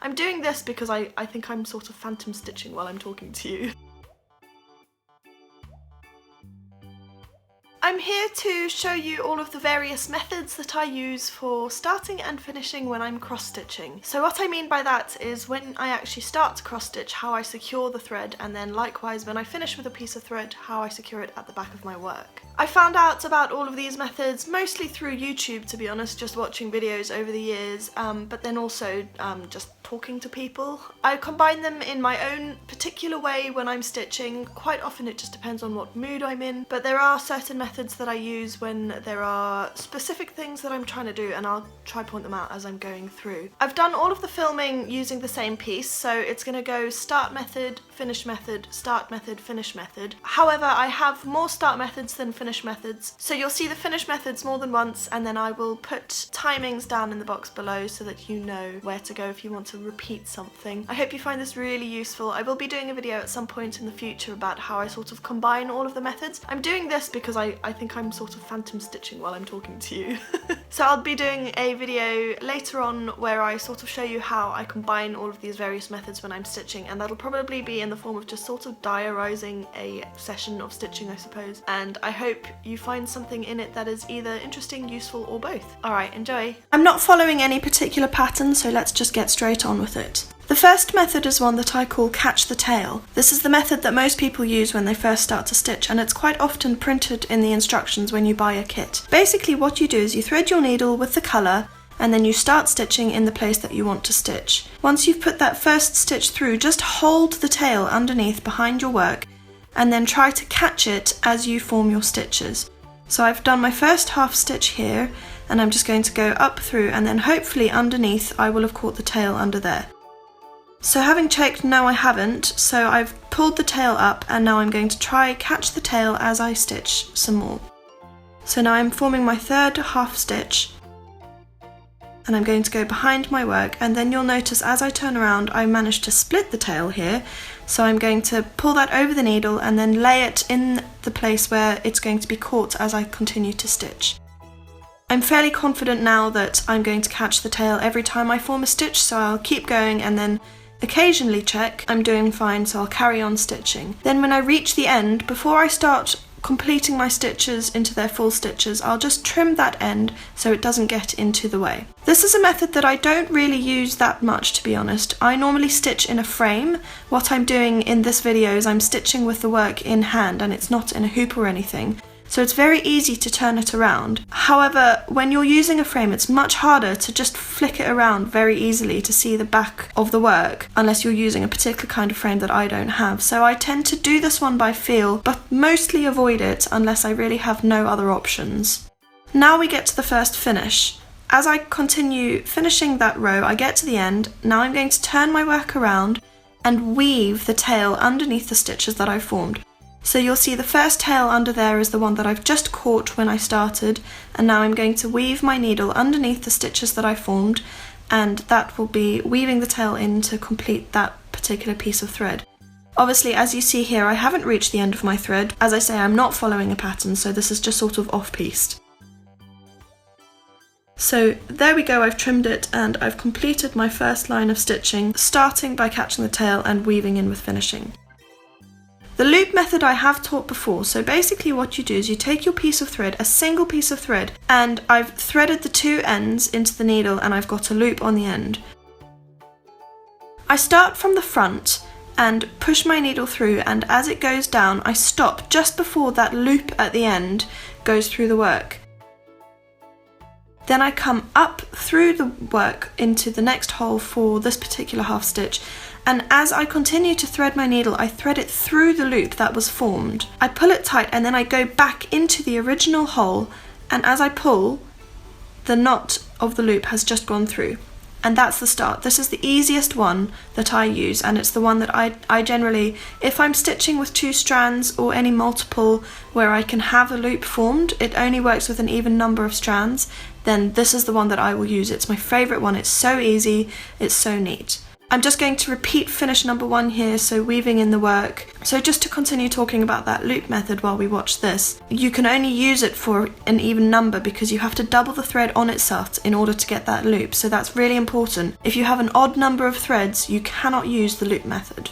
I'm doing this because I think I'm sort of phantom stitching while I'm talking to you. I'm here to show you all of the various methods that I use for starting and finishing when I'm cross-stitching. So what I mean by that is when I actually start to cross-stitch, how I secure the thread, and then likewise when I finish with a piece of thread, how I secure it at the back of my work. I found out about all of these methods mostly through YouTube, to be honest, just watching videos over the years, but then also just talking to people. I combine them in my own particular way when I'm stitching. Quite often it just depends on what mood I'm in, but there are certain methods that I use when there are specific things that I'm trying to do, and I'll try point them out as I'm going through. I've done all of the filming using the same piece, so it's going to go start method, finish method, start method, finish method. However, I have more start methods than finish methods, so you'll see the finish methods more than once, and then I will put timings down in the box below so that you know where to go if you want to repeat something. I hope you find this really useful. I will be doing a video at some point in the future about how I sort of combine all of the methods. I'm doing this because I think I'm sort of phantom stitching while I'm talking to you. So I'll be doing a video later on where I sort of show you how I combine all of these various methods when I'm stitching, and that'll probably be in the form of just sort of diarising a session of stitching, I suppose. And I hope you find something in it that is either interesting, useful, or both. Alright, enjoy! I'm not following any particular pattern, so let's just get straight on with it. The first method is one that I call catch the tail. This is the method that most people use when they first start to stitch, and it's quite often printed in the instructions when you buy a kit. Basically what you do is you thread your needle with the colour, and then you start stitching in the place that you want to stitch. Once you've put that first stitch through, just hold the tail underneath behind your work, and then try to catch it as you form your stitches. So I've done my first half stitch here, and I'm just going to go up through, and then hopefully underneath I will have caught the tail under there. So having checked, no I haven't, so I've pulled the tail up, and now I'm going to try catch the tail as I stitch some more. So now I'm forming my third half stitch, and I'm going to go behind my work, and then you'll notice as I turn around I managed to split the tail here, so I'm going to pull that over the needle and then lay it in the place where it's going to be caught as I continue to stitch. I'm fairly confident now that I'm going to catch the tail every time I form a stitch, so I'll keep going and then occasionally check I'm doing fine, so I'll carry on stitching. Then when I reach the end, before I start completing my stitches into their full stitches, I'll just trim that end so it doesn't get into the way. This is a method that I don't really use that much, to be honest. I normally stitch in a frame. What I'm doing in this video is I'm stitching with the work in hand, and it's not in a hoop or anything. So it's very easy to turn it around. However, when you're using a frame, it's much harder to just flick it around very easily to see the back of the work, unless you're using a particular kind of frame that I don't have. So I tend to do this one by feel, but mostly avoid it unless I really have no other options. Now we get to the first finish. As I continue finishing that row, I get to the end. Now I'm going to turn my work around and weave the tail underneath the stitches that I formed. So you'll see the first tail under there is the one that I've just caught when I started, and now I'm going to weave my needle underneath the stitches that I formed, and that will be weaving the tail in to complete that particular piece of thread. Obviously, as you see here, I haven't reached the end of my thread. As I say, I'm not following a pattern, so this is just sort of off-pieced. So there we go, I've trimmed it and I've completed my first line of stitching, starting by catching the tail and weaving in with finishing. The loop method I have taught before, so basically what you do is you take your piece of thread, a single piece of thread, and I've threaded the two ends into the needle and I've got a loop on the end. I start from the front and push my needle through, and as it goes down I stop just before that loop at the end goes through the work. Then I come up through the work into the next hole for this particular half stitch, and as I continue to thread my needle, I thread it through the loop that was formed. I pull it tight and then I go back into the original hole, and as I pull, the knot of the loop has just gone through. And that's the start. This is the easiest one that I use, and it's the one that I generally, if I'm stitching with two strands or any multiple where I can have a loop formed, it only works with an even number of strands, then this is the one that I will use. It's my favourite one, it's so easy, it's so neat. I'm just going to repeat finish number 1 here, so weaving in the work. So just to continue talking about that loop method while we watch this, you can only use it for an even number because you have to double the thread on itself in order to get that loop, so that's really important. If you have an odd number of threads, you cannot use the loop method.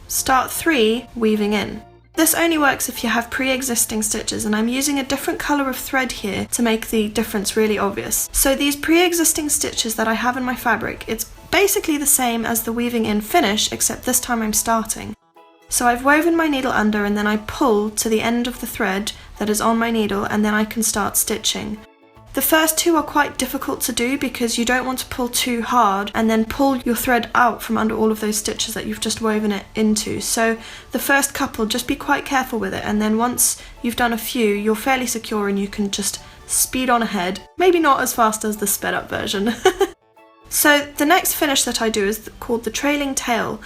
Start 3, weaving in. This only works if you have pre-existing stitches, and I'm using a different colour of thread here to make the difference really obvious. So these pre-existing stitches that I have in my fabric, it's basically the same as the weaving in finish, except this time I'm starting. So I've woven my needle under and then I pull to the end of the thread that is on my needle, and then I can start stitching. The first 2 are quite difficult to do because you don't want to pull too hard and then pull your thread out from under all of those stitches that you've just woven it into. So the first couple, just be quite careful with it, and then once you've done a few, you're fairly secure and you can just speed on ahead. Maybe not as fast as the sped up version. So the next finish that I do is called the trailing tail.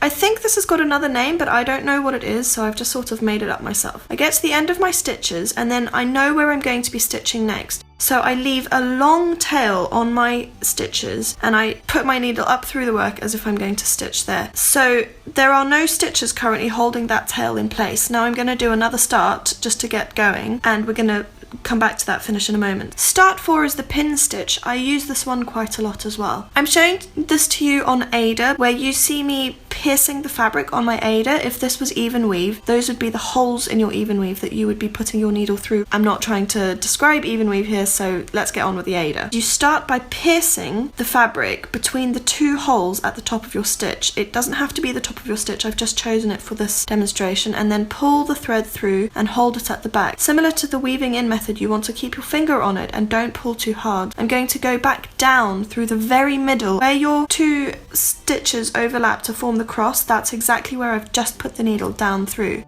I think this has got another name, but I don't know what it is, so I've just sort of made it up myself. I get to the end of my stitches and then I know where I'm going to be stitching next. So I leave a long tail on my stitches and I put my needle up through the work as if I'm going to stitch there. So there are no stitches currently holding that tail in place. Now I'm going to do another start just to get going, and we're going to come back to that finish in a moment. Start 4 is the pin stitch. I use this one quite a lot as well. I'm showing this to you on Aida, where you see me piercing the fabric on my Aida. If this was even weave, those would be the holes in your even weave that you would be putting your needle through. I'm not trying to describe even weave here, so let's get on with the Aida. You start by piercing the fabric between the 2 holes at the top of your stitch. It doesn't have to be the top of your stitch, I've just chosen it for this demonstration, and then pull the thread through and hold it at the back. Similar to the weaving in method, you want to keep your finger on it and don't pull too hard. I'm going to go back down through the very middle where your 2 stitches overlap to form the cross. That's exactly where I've just put the needle down through.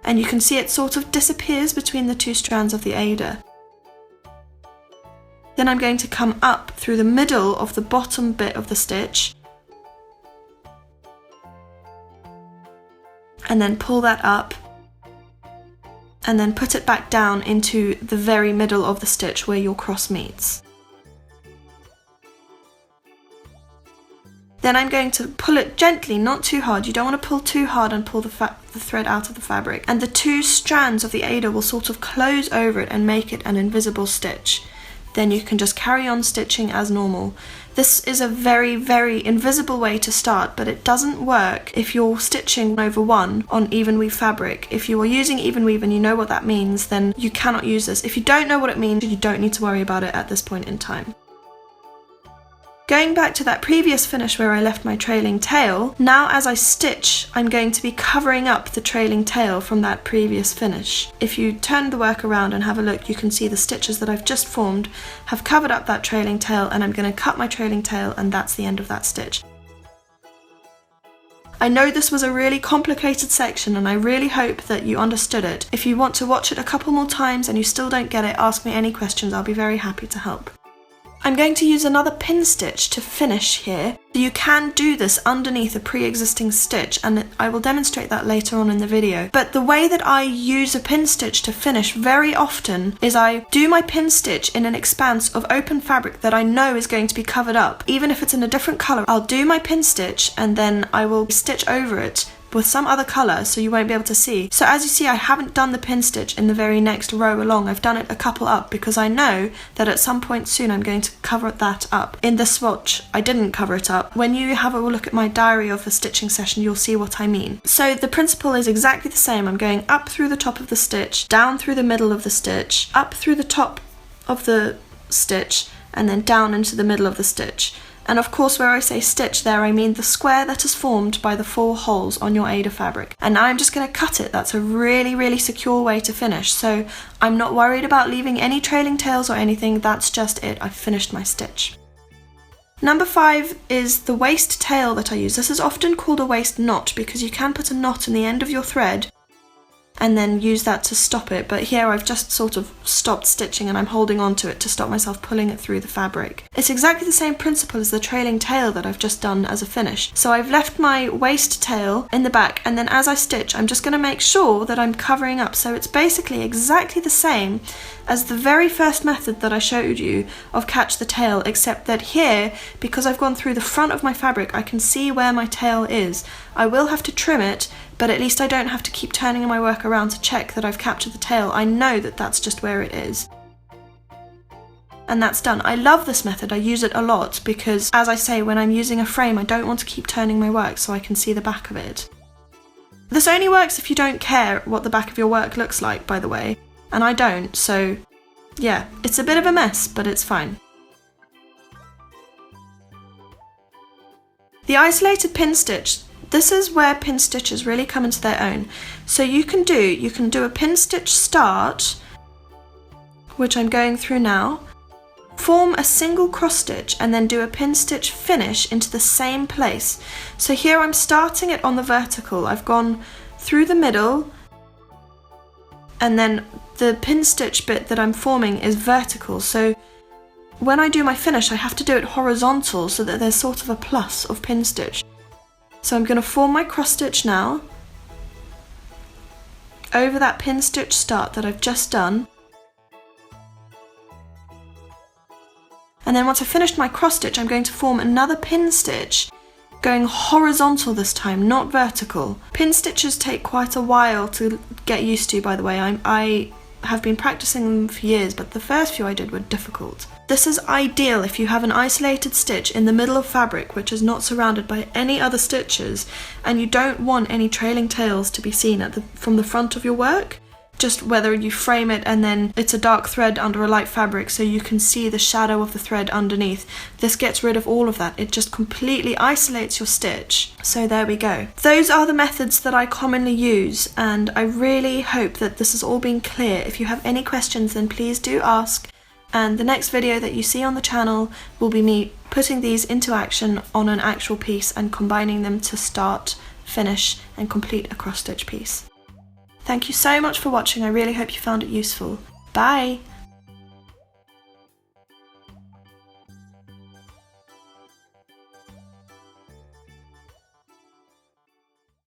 And you can see it sort of disappears between the 2 strands of the Aida. Then I'm going to come up through the middle of the bottom bit of the stitch and then pull that up and then put it back down into the very middle of the stitch where your cross meets. Then I'm going to pull it gently, not too hard. You don't want to pull too hard and pull the thread out of the fabric. And the 2 strands of the Aida will sort of close over it and make it an invisible stitch. Then you can just carry on stitching as normal. This is a very, very invisible way to start, but it doesn't work if you're stitching over 1 on even weave fabric. If you are using even weave and you know what that means, then you cannot use this. If you don't know what it means, you don't need to worry about it at this point in time. Going back to that previous finish where I left my trailing tail, now as I stitch, I'm going to be covering up the trailing tail from that previous finish. If you turn the work around and have a look, you can see the stitches that I've just formed have covered up that trailing tail, and I'm going to cut my trailing tail, and that's the end of that stitch. I know this was a really complicated section and I really hope that you understood it. If you want to watch it a couple more times and you still don't get it, ask me any questions, I'll be very happy to help. I'm going to use another pin stitch to finish here. You can do this underneath a pre-existing stitch, and I will demonstrate that later on in the video. But the way that I use a pin stitch to finish very often is I do my pin stitch in an expanse of open fabric that I know is going to be covered up. Even if it's in a different colour, I'll do my pin stitch and then I will stitch over it with some other colour so you won't be able to see. So as you see, I haven't done the pin stitch in the very next row along. I've done it a couple up because I know that at some point soon I'm going to cover that up. In this swatch, I didn't cover it up. When you have a look at my diary of the stitching session, you'll see what I mean. So the principle is exactly the same. I'm going up through the top of the stitch, down through the middle of the stitch, up through the top of the stitch, and then down into the middle of the stitch. And of course, where I say stitch there, I mean the square that is formed by the 4 holes on your Aida fabric. And now I'm just going to cut it. That's a really, really secure way to finish. So I'm not worried about leaving any trailing tails or anything. That's just it. I've finished my stitch. Number 5 is the waist tail that I use. This is often called a waist knot because you can put a knot in the end of your thread and then use that to stop it, but here I've just sort of stopped stitching and I'm holding on to it to stop myself pulling it through the fabric. It's exactly the same principle as the trailing tail that I've just done as a finish. So I've left my waist tail in the back, and then as I stitch I'm just going to make sure that I'm covering up. So it's basically exactly the same as the very first method that I showed you of catch the tail, except that here, because I've gone through the front of my fabric, I can see where my tail is. I will have to trim it, but at least I don't have to keep turning my work around to check that I've captured the tail. I know that that's just where it is. And that's done. I love this method, I use it a lot because, as I say, when I'm using a frame I don't want to keep turning my work so I can see the back of it. This only works if you don't care what the back of your work looks like, by the way, and I don't, so yeah, it's a bit of a mess, but it's fine. The isolated pin stitch. This is where pin stitches really come into their own. So you can do a pin stitch start, which I'm going through now, form a single cross stitch and then do a pin stitch finish into the same place. So here I'm starting it on the vertical. I've gone through the middle, and then the pin stitch bit that I'm forming is vertical. So when I do my finish I have to do it horizontal so that there's sort of a plus of pin stitch. So I'm going to form my cross stitch now over that pin stitch start that I've just done, and then once I've finished my cross stitch I'm going to form another pin stitch going horizontal this time, not vertical. Pin stitches take quite a while to get used to, by the way. I have been practicing them for years, but the first few I did were difficult. This is ideal if you have an isolated stitch in the middle of fabric which is not surrounded by any other stitches and you don't want any trailing tails to be seen from the front of your work. Just whether you frame it and then it's a dark thread under a light fabric so you can see the shadow of the thread underneath. This gets rid of all of that. It just completely isolates your stitch. So there we go. Those are the methods that I commonly use, and I really hope that this has all been clear. If you have any questions then please do ask, and the next video that you see on the channel will be me putting these into action on an actual piece and combining them to start, finish and complete a cross stitch piece. Thank you so much for watching. I really hope you found it useful. Bye!